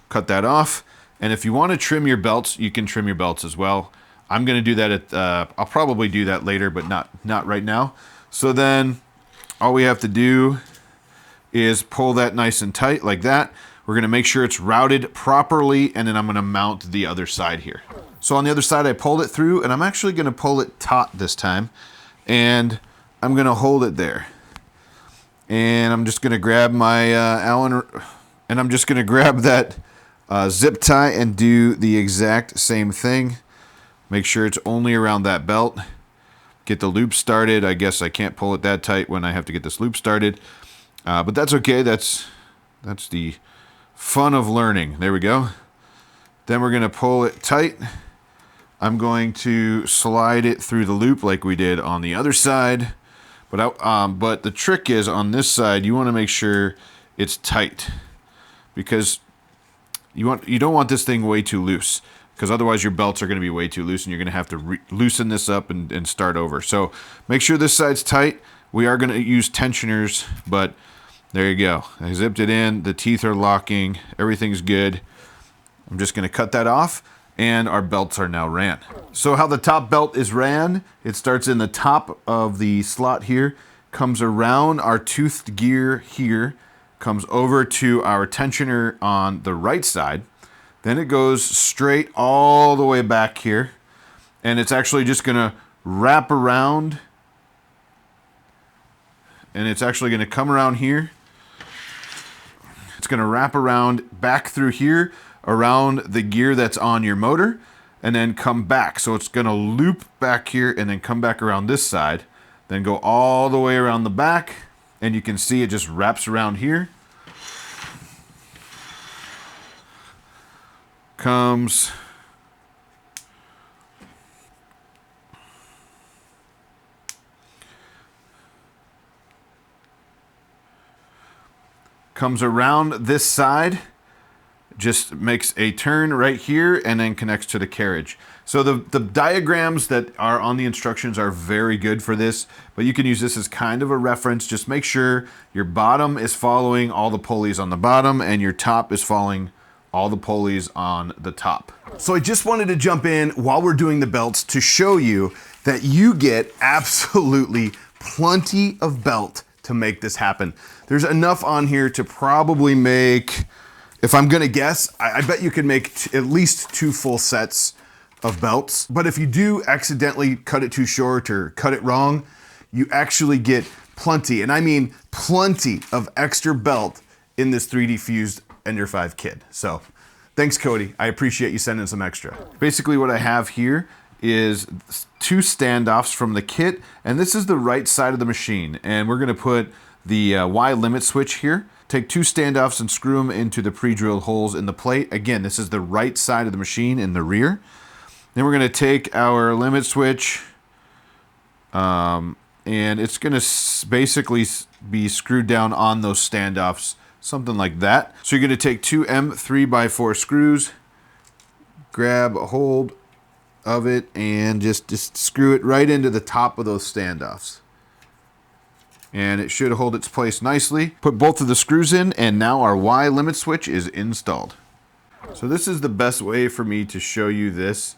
Cut that off. And if you want to trim your belts, you can trim your belts as well. I'm going to do that I'll probably do that later, but not right now. So then, all we have to do is pull that nice and tight like that. We're going to make sure it's routed properly, and then I'm going to mount the other side here. So on the other side, I pulled it through, and I'm actually going to pull it taut this time, and I'm going to hold it there. And I'm just going to grab my Allen, and I'm just going to grab that zip tie and do the exact same thing. Make sure it's only around that belt. Get the loop started. I guess I can't pull it that tight when I have to get this loop started, but that's okay. That's the fun of learning. There we go. Then we're going to pull it tight. I'm going to slide it through the loop like we did on the other side. But the trick is, on this side, you want to make sure it's tight, because you don't want this thing way too loose, because otherwise your belts are going to be way too loose, and you're going to have to loosen this up and start over. So make sure this side's tight. We are going to use tensioners, but there you go. I zipped it in. The teeth are locking. Everything's good. I'm just going to cut that off, and our belts are now ran. So how the top belt is ran, it starts in the top of the slot here, comes around our toothed gear here, comes over to our tensioner on the right side. Then it goes straight all the way back here, and it's actually just going to wrap around, and it's actually going to come around here. It's going to wrap around back through here, around the gear that's on your motor, and then come back. So it's going to loop back here and then come back around this side, then go all the way around the back, and you can see it just wraps around here. Comes around this side, just makes a turn right here and then connects to the carriage. So the diagrams that are on the instructions are very good for this, but you can use this as kind of a reference. Just make sure your bottom is following all the pulleys on the bottom and your top is following all the pulleys on the top. So I just wanted to jump in while we're doing the belts to show you that you get absolutely plenty of belt to make this happen. There's enough on here to probably make, if I'm gonna guess, I bet you can make at least 2 full sets of belts. But if you do accidentally cut it too short or cut it wrong, you actually get plenty, and I mean plenty of extra belt in this 3D fused Ender 5 kit. So thanks, Cody. I appreciate you sending some extra. Basically what I have here is 2 standoffs from the kit, and this is the right side of the machine, and we're gonna put the Y limit switch here. Take 2 standoffs and screw them into the pre-drilled holes in the plate. Again, this is the right side of the machine in the rear. Then we're gonna take our limit switch, and it's gonna basically be screwed down on those standoffs, something like that. So you're gonna take 2 M3x4 screws, grab a hold of it, and just screw it right into the top of those standoffs. And it should hold its place nicely. Put both of the screws in, and now our Y limit switch is installed. So this is the best way for me to show you this,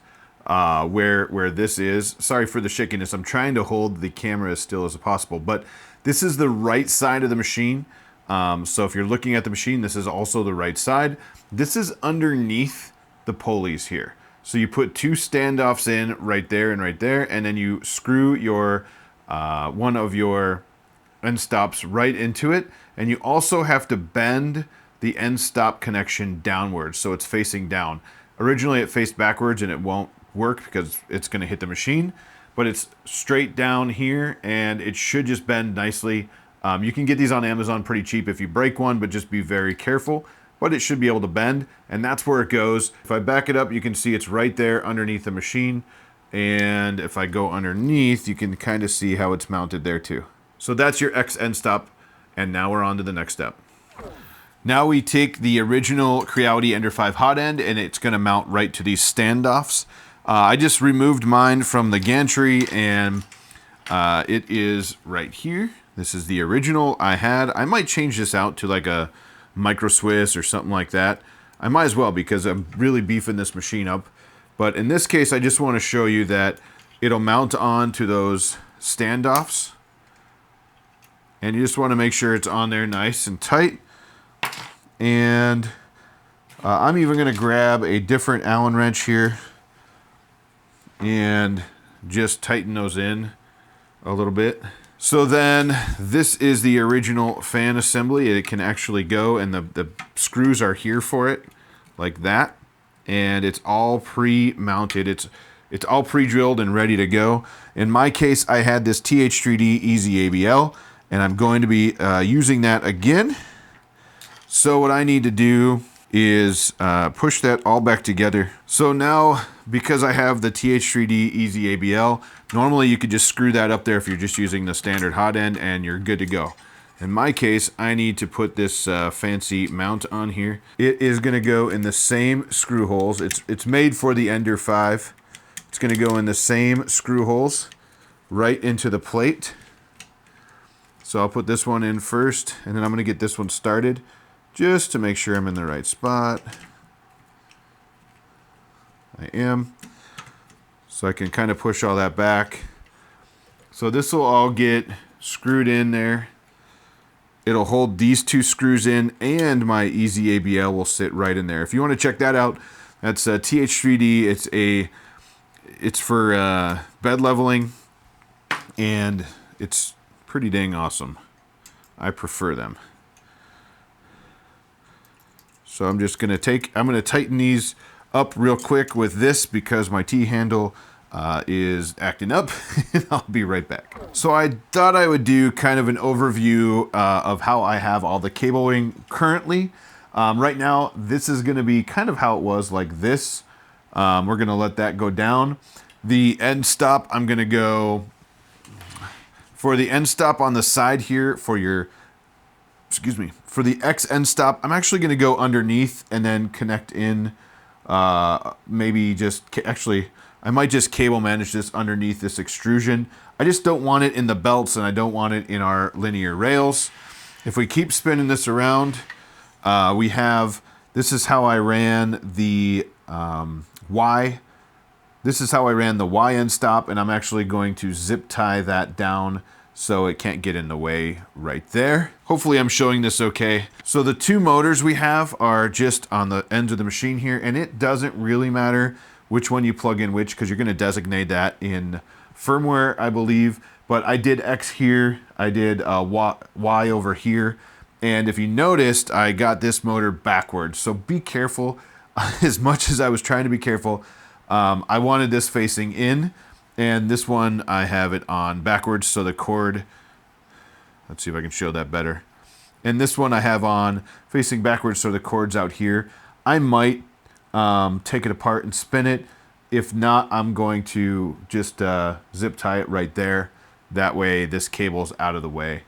where this is. Sorry for the shakiness. I'm trying to hold the camera as still as possible, but this is the right side of the machine. So if you're looking at the machine, this is also the right side. This is underneath the pulleys here. So you put 2 standoffs in right there, and then you screw your one of your end stops right into it, and you also have to bend the end stop connection downwards so it's facing down. Originally it faced backwards and it won't work because it's going to hit the machine, but it's straight down here and it should just bend nicely. You can get these on Amazon pretty cheap if you break one, but just be very careful. But it should be able to bend, and that's where it goes. If I back it up, you can see it's right there underneath the machine. And if I go underneath, you can kind of see how it's mounted there too. So that's your X end stop, and now we're on to the next step. Now we take the original CoreXY Ender 5 hot end, and it's gonna mount right to these standoffs. I just removed mine from the gantry, and it is right here. This is the original I had. I might change this out to like a Micro Swiss or something like that. I might as well because I'm really beefing this machine up. But in this case, I just want to show you that it'll mount on to those standoffs. And you just want to make sure it's on there nice and tight. And I'm even going to grab a different Allen wrench here and just tighten those in a little bit. So then this is the original fan assembly. It can actually go, and the screws are here for it like that. And it's all pre-mounted. It's all pre-drilled and ready to go. In my case, I had this TH3D Easy ABL, and I'm going to be using that again. So what I need to do is push that all back together. So now, because I have the TH3D Easy ABL, normally you could just screw that up there if you're just using the standard hot end and you're good to go. In my case, I need to put this fancy mount on here. It is gonna go in the same screw holes. It's made for the Ender 5. It's gonna go in the same screw holes right into the plate. So I'll put this one in first, and then I'm gonna get this one started just to make sure I'm in the right spot. I am. So I can kind of push all that back. So this will all get screwed in there. It'll hold these 2 screws in, and my Easy ABL will sit right in there. If you want to check that out, that's TH3D. It's for bed leveling, and it's pretty dang awesome. I prefer them. So I'm just gonna tighten these up real quick with this because my T-handle is acting up. I'll be right back. So I thought I would do kind of an overview of how I have all the cabling currently. Right now, this is gonna be kind of how it was, like this. We're gonna let that go down. The end stop, I'm gonna go for the end stop on the side here for your excuse me, for the X end stop, I'm actually going to go underneath and then connect in, maybe just, actually, I might just cable manage this underneath this extrusion. I just don't want it in the belts and I don't want it in our linear rails. If we keep spinning this around, we have, this is how I ran the Y. This is how I ran the Y end stop, and I'm actually going to zip tie that down so it can't get in the way right there. Hopefully I'm showing this okay. So the two motors we have are just on the ends of the machine here, and it doesn't really matter which one you plug in which, because you're gonna designate that in firmware, I believe. But I did X here, I did Y over here, and if you noticed, I got this motor backwards. So be careful. As much as I was trying to be careful, I wanted this facing in, and this one I have it on backwards, so the cord, let's see if I can show that better. And this one I have on facing backwards, so the cord's out here. I might take it apart and spin it. If not, I'm going to just zip tie it right there. That way this cable's out of the way.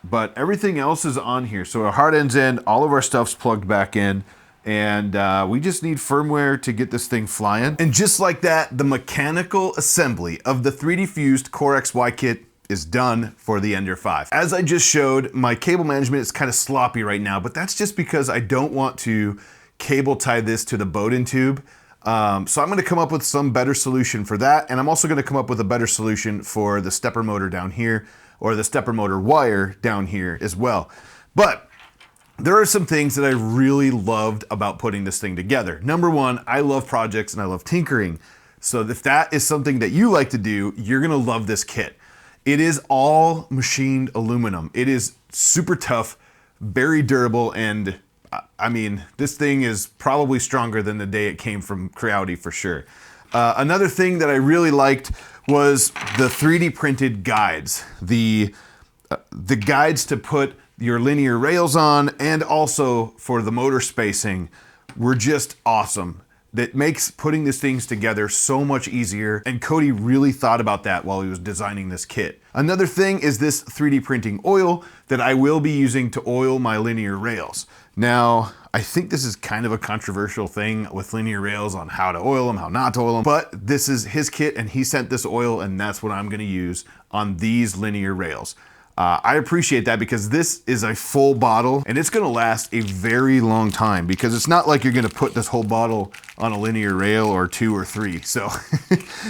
But everything else is on here. So our hard end's in, all of our stuff's plugged back in, and we just need firmware to get this thing flying. And just like that, the mechanical assembly of the 3D fused CoreXY kit is done for the Ender 5. As I just showed, my cable management is kind of sloppy right now, but that's just because I don't want to cable tie this to the Bowden tube. So I'm gonna come up with some better solution for that, and I'm also gonna come up with a better solution for the stepper motor down here, or the stepper motor wire down here as well. But there are some things that I really loved about putting this thing together. Number one, I love projects and I love tinkering. So if that is something that you like to do, you're gonna love this kit. It is all machined aluminum. It is super tough, very durable, and I mean, this thing is probably stronger than the day it came from CoreXY for sure. Another thing that I really liked was the 3D printed guides. The guides to put your linear rails on, and also for the motor spacing, were just awesome. That makes putting these things together so much easier, and Cody really thought about that while he was designing this kit. Another thing is this 3D printing oil that I will be using to oil my linear rails. Now, I think this is kind of a controversial thing with linear rails on how to oil them, how not to oil them, but this is his kit and he sent this oil, and that's what I'm gonna use on these linear rails. I appreciate that because this is a full bottle and it's gonna last a very long time, because it's not like you're gonna put this whole bottle on a linear rail or 2 or 3. So,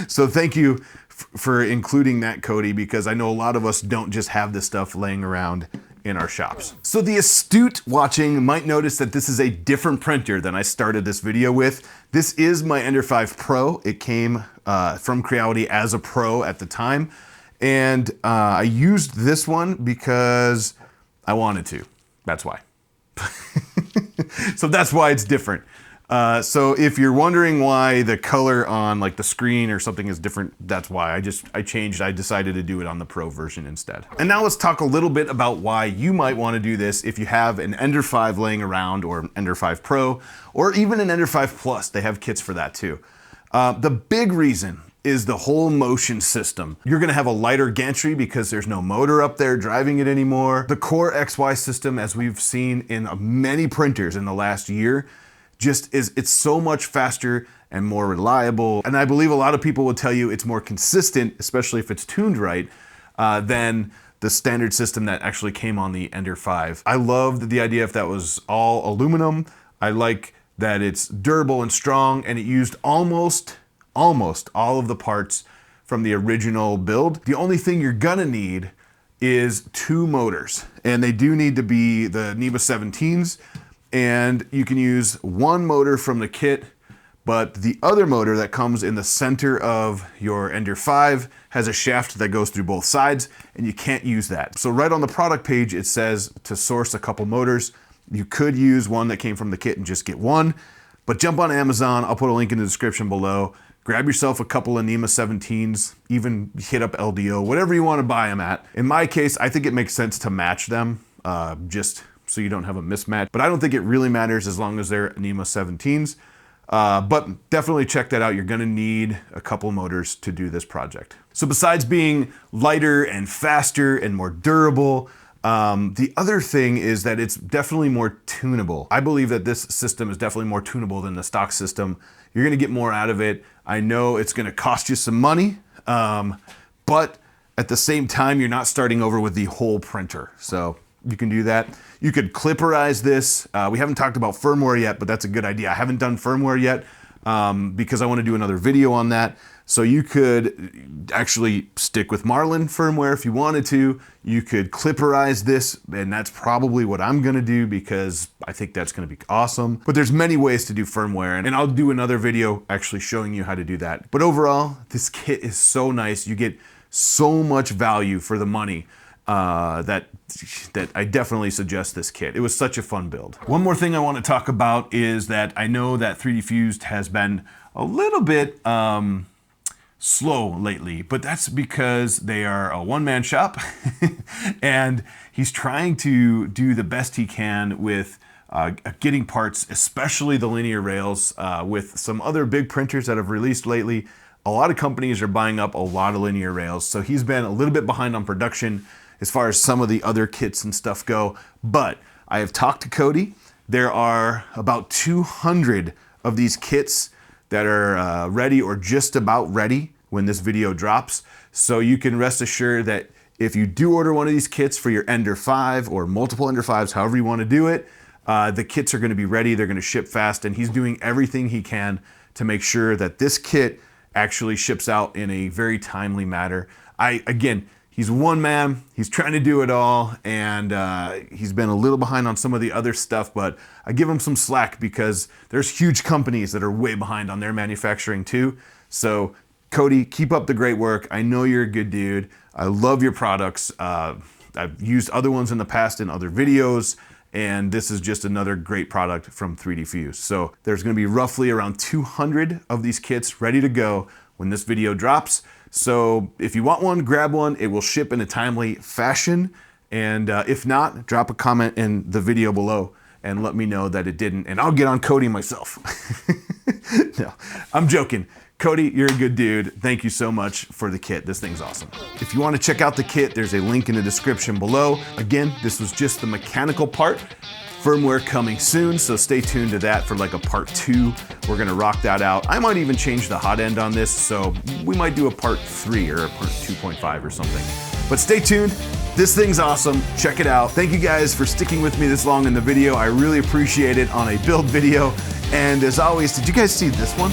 so thank you for including that, Cody, because I know a lot of us don't just have this stuff laying around in our shops. So the astute watching might notice that this is a different printer than I started this video with. This is my Ender 5 Pro. It came from CoreXY as a Pro at the time. And I used this one because I wanted to. That's why. So that's why it's different. So if you're wondering why the color on like the screen or something is different, that's why. I changed. I decided to do it on the Pro version instead. And now let's talk a little bit about why you might want to do this if you have an Ender 5 laying around, or an Ender 5 Pro, or even an Ender 5 Plus. They have kits for that too. The big reason is the whole motion system. You're gonna have a lighter gantry because there's no motor up there driving it anymore. The CoreXY system, as we've seen in many printers in the last year, it's so much faster and more reliable. And I believe a lot of people will tell you it's more consistent, especially if it's tuned right, than the standard system that actually came on the Ender 5. I loved the idea if that was all aluminum. I like that it's durable and strong, and it used almost all of the parts from the original build. The only thing you're gonna need is 2 motors, and they do need to be the NEMA 17s, and you can use 1 motor from the kit, but the other motor that comes in the center of your Ender 5 has a shaft that goes through both sides, and you can't use that. So right on the product page, it says to source a couple motors. You could use one that came from the kit and just get 1, but jump on Amazon. I'll put a link in the description below. Grab yourself a couple of NEMA 17s, even hit up LDO, whatever you want to buy them at. In my case, I think it makes sense to match them, just so you don't have a mismatch. But I don't think it really matters as long as they're NEMA 17s. But definitely check that out. You're gonna need a couple motors to do this project. So besides being lighter and faster and more durable, The other thing is that it's definitely more tunable. I believe that this system is definitely more tunable than the stock system. You're gonna get more out of it. I know it's gonna cost you some money, but at the same time, you're not starting over with the whole printer. So you can do that. You could clipperize this. We haven't talked about firmware yet, but that's a good idea. I haven't done firmware yet because I want to do another video on that. So you could actually stick with Marlin firmware if you wanted to. You could clipperize this, and that's probably what I'm gonna do because I think that's gonna be awesome. But there's many ways to do firmware, and I'll do another video actually showing you how to do that. But overall, this kit is so nice. You get so much value for the money that I definitely suggest this kit. It was such a fun build. One more thing I want to talk about is that I know that 3D Fused has been a little bit slow lately, but that's because they are a one-man shop and he's trying to do the best he can with getting parts, especially the linear rails. With some other big printers that have released lately, a lot of companies are buying up a lot of linear rails, so he's been a little bit behind on production as far as some of the other kits and stuff go. But I have talked to Cody. There are about 200 of these kits that are ready or just about ready when this video drops. So you can rest assured that if you do order one of these kits for your Ender 5 or multiple Ender 5s, however you want to do it, the kits are going to be ready. They're going to ship fast, and he's doing everything he can to make sure that this kit actually ships out in a very timely manner. Again, he's one man, he's trying to do it all, and he's been a little behind on some of the other stuff, but I give him some slack because there's huge companies that are way behind on their manufacturing too. So Cody, keep up the great work. I know you're a good dude. I love your products. I've used other ones in the past in other videos, and this is just another great product from 3D Fused. So there's gonna be roughly around 200 of these kits ready to go when this video drops. So if you want one, grab one. It will ship in a timely fashion. And if not, drop a comment in the video below and let me know that it didn't, and I'll get on Cody myself. No, I'm joking. Cody, you're a good dude. Thank you so much for the kit. This thing's awesome. If you want to check out the kit, there's a link in the description below. Again, this was just the mechanical part. Firmware coming soon, so stay tuned to that for like a part 2. We're gonna rock that out. I might even change the hot end on this, so we might do a part 3 or a part 2.5 or something. But stay tuned. This thing's awesome. Check it out. Thank you guys for sticking with me this long in the video. I really appreciate it on a build video. And as always, did you guys see this one?